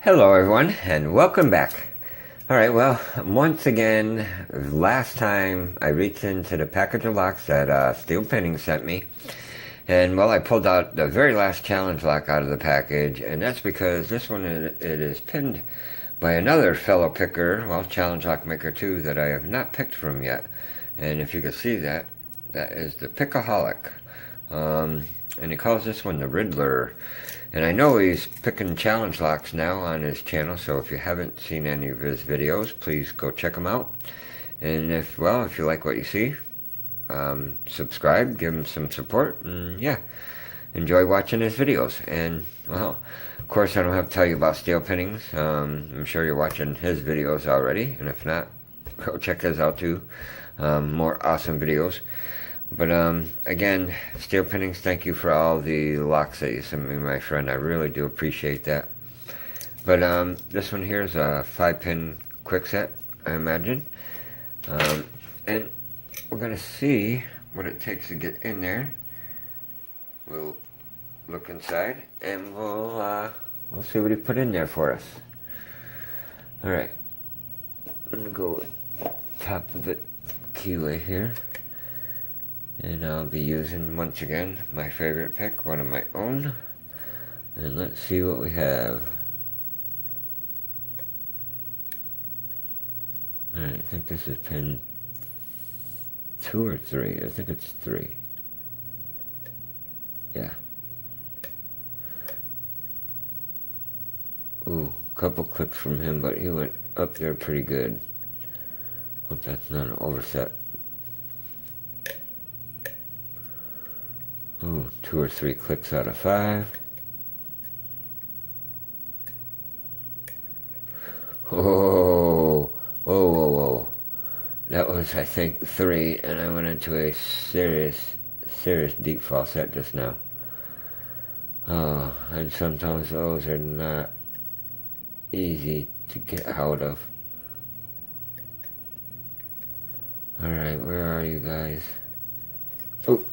Hello everyone and welcome back. Alright, well, once again, last time I reached into the package of locks that Steel Pinnings sent me, and well, I pulled out the very last challenge lock out of the package, and that's because this one it is pinned by another fellow picker, well, challenge lock maker too, that I have not picked from yet. And if you can see that, that is the Pickaholic. And he calls this one the Riddler. And I know he's picking challenge locks now on his channel, so if you haven't seen any of his videos, please go check them out. And if you like what you see, subscribe, give him some support, and yeah, enjoy watching his videos. And well, of course I don't have to tell you about Steel Pinnings. I'm sure you're watching his videos already, and if not, go check his out too. More awesome videos. But again, Steel Pinnings, thank you for all the locks that you sent me, my friend. I really do appreciate that. But this one here is a 5-pin quick set, I imagine. And we're going to see what it takes to get in there. We'll look inside and we'll see what he put in there for us. Alright, I'm going to go with top of the keyway here. And I'll be using, once again, my favorite pick, one of my own. And let's see what we have. Alright, I think this is pin 2 or 3. I think it's 3. Yeah. Ooh, couple clicks from him, but he went up there pretty good. Hope that's not an overset. Ooh, 2 or 3 clicks out of 5. Oh, whoa. That was, I think, 3, and I went into a serious deep falset just now. Oh, and sometimes those are not easy to get out of. Alright, where are you guys? Oh!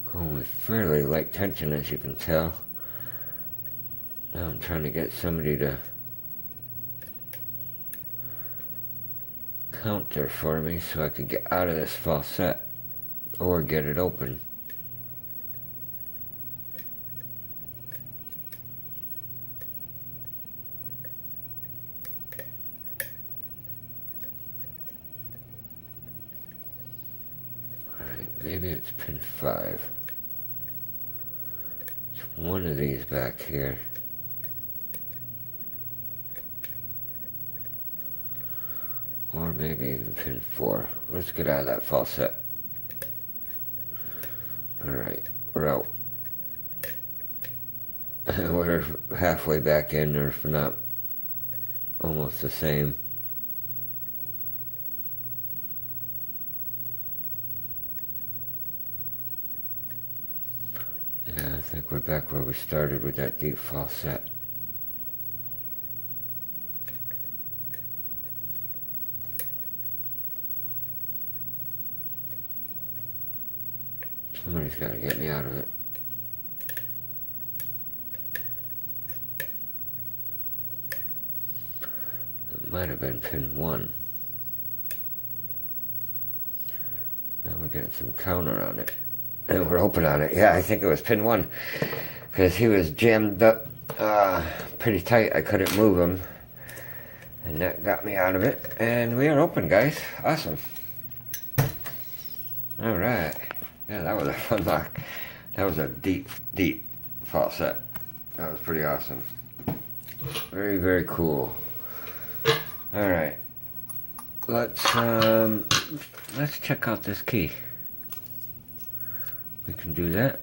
Going with fairly light tension, as you can tell. Now I'm trying to get somebody to counter for me so I could get out of this falset or get it open. Alright, maybe it's pin 5. One of these back here. Or maybe even pin 4. Let's get out of that falset. Alright, we're out. We're halfway back in, or if not, almost the same. Yeah, I think we're back where we started with that deep falset. Somebody's got to get me out of it. It might have been pin 1. Now we're getting some counter on it. And we're open on it. Yeah, I think it was pin 1. Because he was jammed up pretty tight. I couldn't move him. And that got me out of it. And we are open, guys. Awesome. Alright. Yeah, that was a fun lock. That was a deep falset. That was pretty awesome. Very, very cool. Alright. Let's check out this key. We can do that.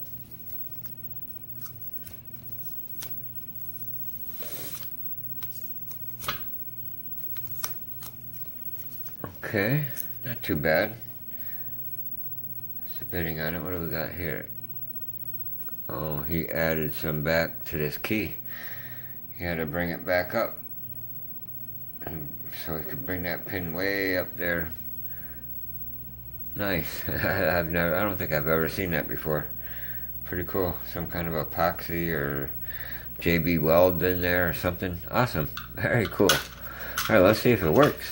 Okay, not too bad. Submitting on it. What do we got here? Oh, he added some back to this key. He had to bring it back up, and so he could bring that pin way up there. Nice. I don't think I've ever seen that before. Pretty cool. Some kind of epoxy or JB Weld in there or something. Awesome. Very cool. Alright, let's see if it works.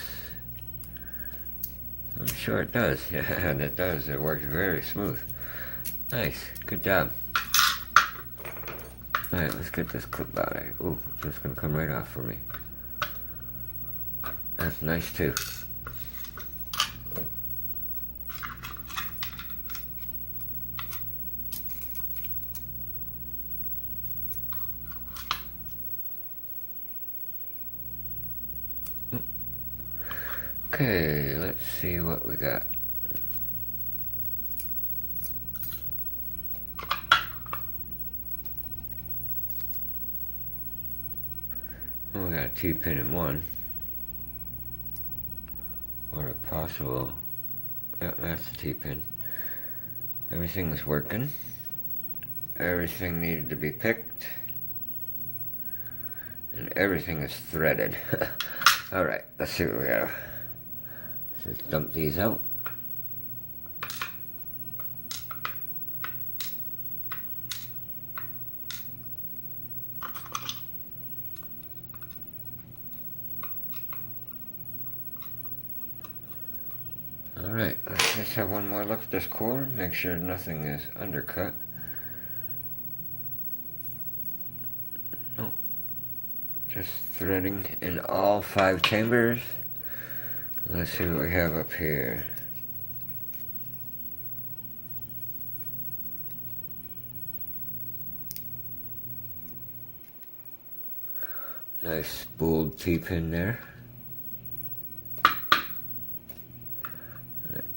I'm sure it does. Yeah, it does. It works very smooth. Nice. Good job. Alright, let's get this clip out. Ooh, it's just going to come right off for me. That's nice too. Okay, let's see what we got. Well, we got a T-pin in one. Or a possible... Yep, that's the T-pin. Everything's working. Everything needed to be picked. And everything is threaded. Alright, let's see what we have. Let's just dump these out. Alright, let's just have one more look at this cord, make sure nothing is undercut. Nope. Just threading in all 5 chambers. Let's see what we have up here. Nice spooled T-pin there. A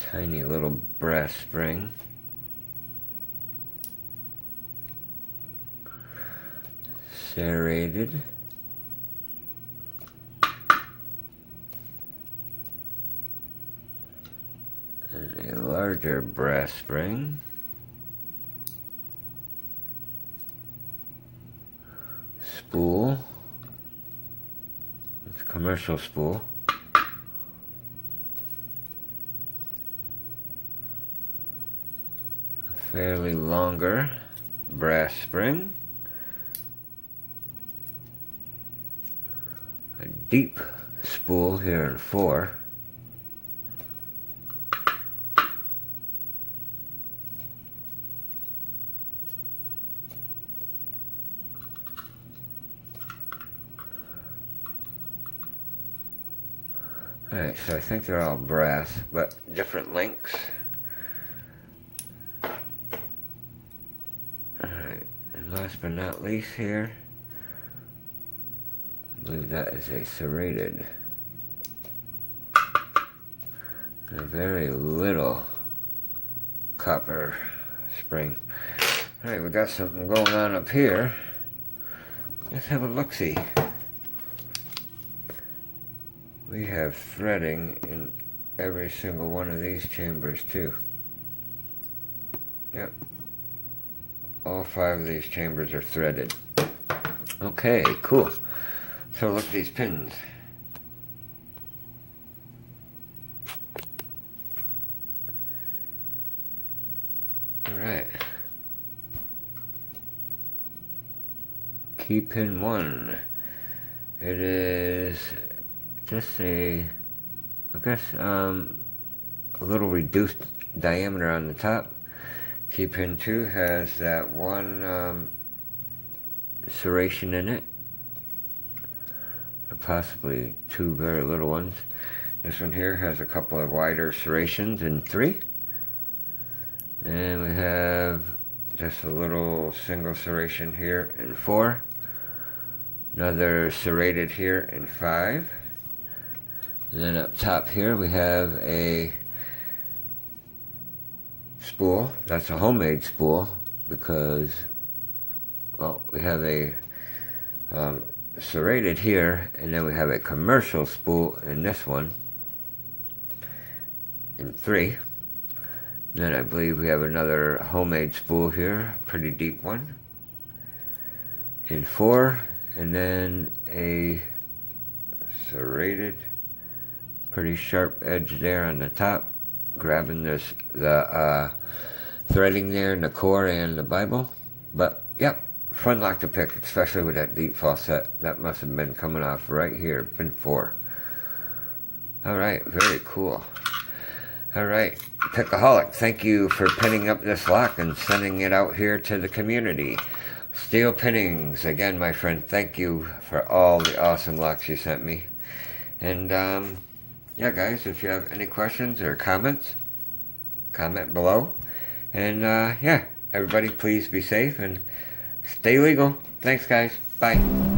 tiny little brass spring. Serrated. And a larger brass spring. Spool. It's a commercial spool. A fairly longer brass spring. A deep spool here in 4. Alright, so I think they're all brass, but different lengths. Alright, and last but not least here, I believe that is a serrated. A very little copper spring. Alright, we got something going on up here. Let's have a look-see. We have threading in every single one of these chambers too. Yep. All 5 of these chambers are threaded. Okay, cool. So look at these pins. Alright. Key pin 1. It is just I guess, a little reduced diameter on the top. Key pin 2 has that one serration in it, or possibly 2 very little ones. This one here has a couple of wider serrations in 3, and we have just a little single serration here in 4, another serrated here in 5. And then up top here we have a spool. That's a homemade spool because, well, we have a serrated here, and then we have a commercial spool in this one in 3. And then I believe we have another homemade spool here, pretty deep one, in 4, and then a serrated, pretty sharp edge there on the top, grabbing the threading there in the core and the Bible. But, yep, fun lock to pick, especially with that deep faucet. That must have been coming off right here, pin 4. Alright, very cool. Alright, Pickaholic, thank you for pinning up this lock and sending it out here to the community. Steel Pinnings, again, my friend, thank you for all the awesome locks you sent me. And, yeah, guys, if you have any questions or comments, comment below. And, yeah, everybody please be safe and stay legal. Thanks, guys. Bye.